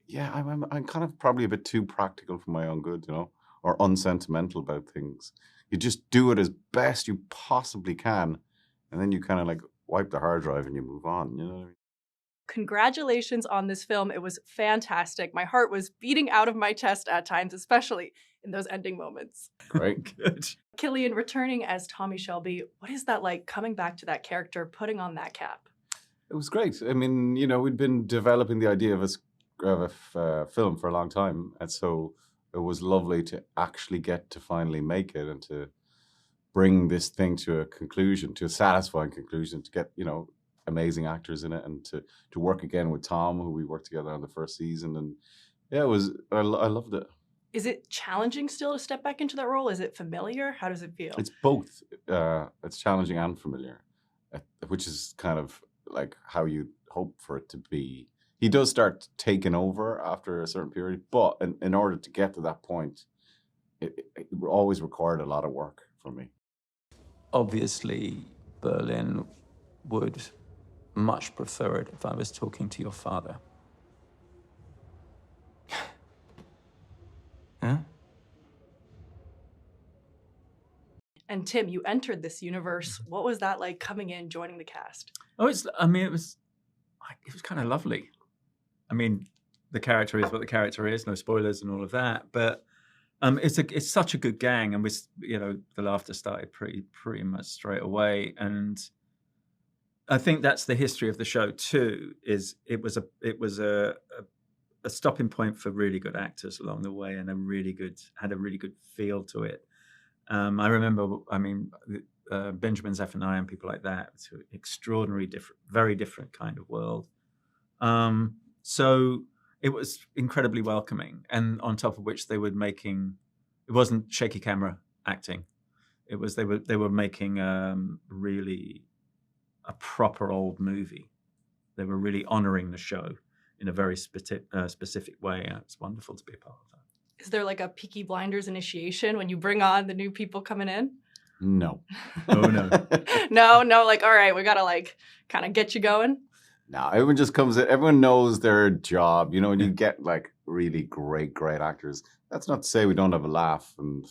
Yeah, I'm kind of probably a bit too practical for my own good, or unsentimental about things. You just do it as best you possibly can, and then you kind of like wipe the hard drive and you move on. You know what I mean? Congratulations on this film. It was fantastic. My heart was beating out of my chest at times, especially in those ending moments. Great. Good. Cillian, returning as Tommy Shelby, what is that like coming back to that character, putting on that cap? It was great. I mean, we'd been developing the idea of a film for a long time, and so it was lovely to actually get to finally make it and to bring this thing to a conclusion, to a satisfying conclusion, to get amazing actors in it, and to work again with Tom, who we worked together on the first season, and yeah, it was. I loved it. Is it challenging still to step back into that role? Is it familiar? How does it feel? It's both. It's challenging and familiar, which is kind of like how you hope for it to be. He does start taking over after a certain period, but in order to get to that point, it always required a lot of work from me. Obviously, Berlin would much prefer it if I was talking to your father. Huh? And Tim, you entered this universe. What was that like coming in, joining the cast? Oh, it was kind of lovely. I mean, the character is what the character is. No spoilers and all of that. But it's such a good gang, and the laughter started pretty much straight away. And I think that's the history of the show too. Is it was a stopping point for really good actors along the way, and had a really good feel to it. I remember, Benjamin Zephaniah and people like that. It's an extraordinary, very different kind of world. So it was incredibly welcoming, and on top of which they were making, it wasn't shaky camera acting. It was they were making really a proper old movie. They were really honoring the show in a very specific way. And it's wonderful to be a part of that. Is there like a Peaky Blinders initiation when you bring on the new people coming in? No. Oh no. No. Like, all right, we gotta like kind of get you going. No, everyone just comes in. Everyone knows their job. When you get like really great actors, that's not to say we don't have a laugh and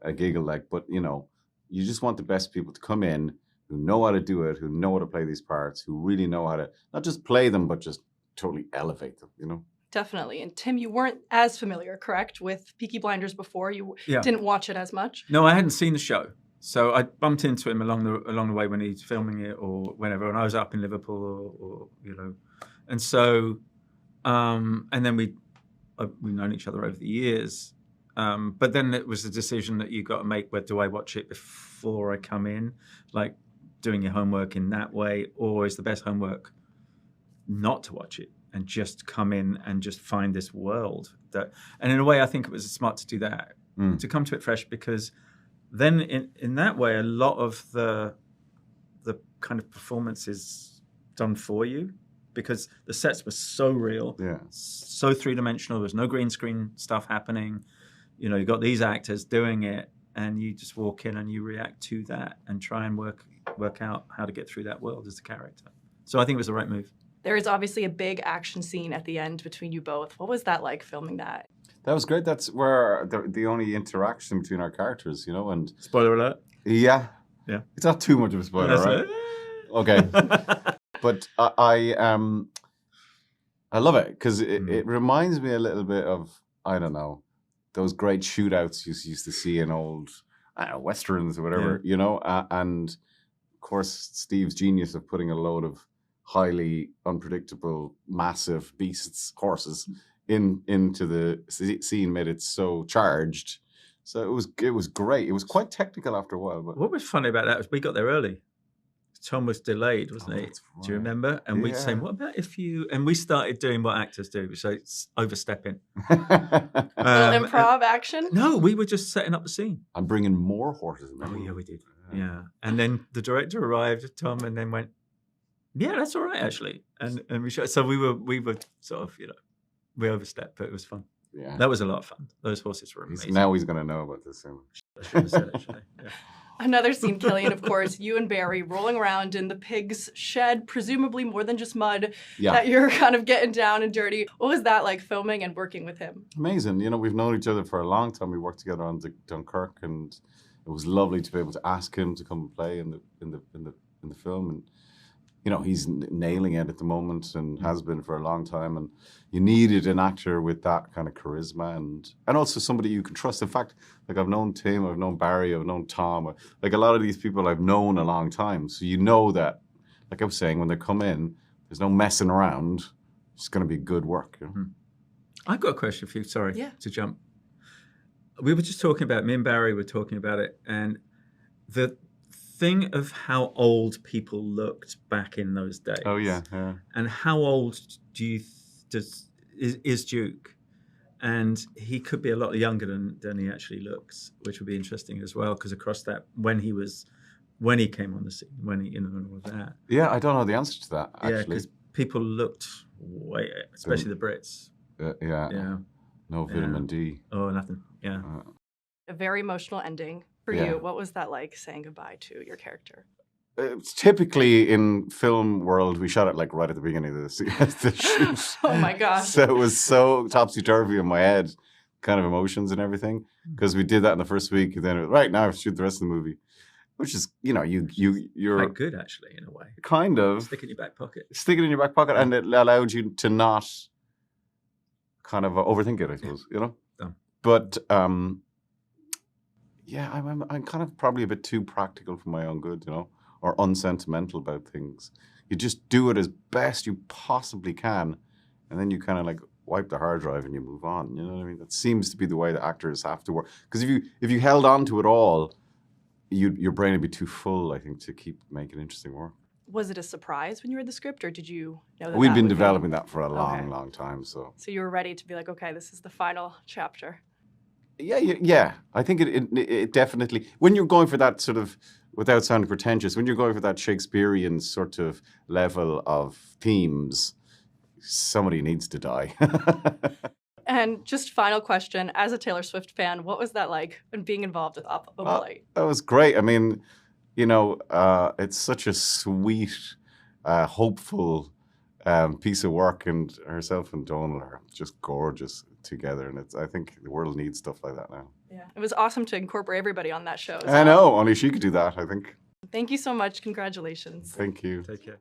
a giggle, but you just want the best people to come in who know how to do it, who know how to play these parts, who really know how to not just play them, but just totally elevate them, Definitely. And Tim, you weren't as familiar, correct, with Peaky Blinders before? You didn't watch it as much? No, I hadn't seen the show. So I bumped into him along the way when he's filming it or whenever, and I was up in Liverpool or and so and then we've known each other over the years, but then it was a decision that you got to make: where do I watch it before I come in, like doing your homework in that way, or is the best homework not to watch it and just come in and just find this world and in a way I think it was smart to do that, to come to it fresh, because then in that way, a lot of the kind of performance is done for you, because the sets were so real, so three-dimensional. There was no green screen stuff happening. You got these actors doing it, and you just walk in and you react to that and try and work out how to get through that world as a character. So I think it was the right move. There is obviously a big action scene at the end between you both. What was that like, filming that? That was great. That's where the only interaction between our characters, and Spoiler alert. Yeah. It's not too much of a spoiler, right? Okay. But I love it because it reminds me a little bit of, I don't know, those great shootouts you used to see in old westerns or whatever, and of course Steve's genius of putting a load of highly unpredictable, massive beasts, horses, into the scene made it so charged. So it was great. It was quite technical after a while. But what was funny about that was we got there early. Tom was delayed, wasn't he? That's right. Do you remember? And we'd say, what about if you... And we started doing what actors do, so it's overstepping. Little improv action? No, we were just setting up the scene. I'm bringing more horses. Oh, yeah, we did. Yeah. And then the director arrived, Tom, and then went, yeah, that's all right, actually. And we shot. So we were sort of, we overstepped, but it was fun. Yeah. That was a lot of fun. Those horses were amazing. Now he's going to know about this. I should have said, actually. Yeah. Another scene, Cillian, of course, you and Barry rolling around in the pig's shed, presumably more than just mud, that you're kind of getting down and dirty. What was that like, filming and working with him? Amazing. You know, we've known each other for a long time. We worked together on Dunkirk, and it was lovely to be able to ask him to come and play in the film. And you know, he's nailing it at the moment and has been for a long time. And you needed an actor with that kind of charisma and also somebody you can trust. In fact, like I've known Tim, I've known Barry, I've known Tom. Like a lot of these people I've known a long time. So you know that, like I was saying, when they come in, there's no messing around. It's going to be good work. You know? I've got a question for you. Sorry to jump. We were just talking about, me and Barry were talking about it, and the thing of how old people looked back in those days. Oh yeah. And how old is Duke? And he could be a lot younger than he actually looks, which would be interesting as well, because across that when he came on the scene, and all of that. Yeah, I don't know the answer to that actually. Yeah, because people looked way, especially the Brits. Yeah. No vitamin D. Oh, nothing. Yeah. A very emotional ending for you. What was that like, saying goodbye to your character? It's typically in film world, we shot it like right at the beginning of the shoot. Oh my gosh. So it was so topsy-turvy in my head, kind of emotions and everything, because we did that in the first week, and then it was, right now I have to shoot the rest of the movie, which is, you know, you're quite good actually in a way. Kind of. Stick it in your back pocket. Stick it in your back pocket, and it allowed you to not kind of overthink it, I suppose, you know? But yeah, I'm kind of probably a bit too practical for my own good, you know, or unsentimental about things. You just do it as best you possibly can, and then you kind of like wipe the hard drive and you move on. You know what I mean? That seems to be the way that actors have to work. Because if you held on to it all, your brain would be too full, I think, to keep making interesting work. Was it a surprise when you read the script, or did you know that We'd been developing that for a long, Okay. long time. So you were ready to be like, okay, this is the final chapter. Yeah. I think it definitely, when you're going for that sort of, without sounding pretentious, when you're going for that Shakespearean sort of level of themes, somebody needs to die. And just final question, as a Taylor Swift fan, what was that like being involved with Opalite? That was great. I mean, you know, it's such a sweet, hopeful piece of work, and herself and Donal are just gorgeous together, and I think the world needs stuff like that now. Yeah, it was awesome to incorporate everybody on that show. I know, only she could do that, I think. Thank you so much. Congratulations. Thank you. Take care.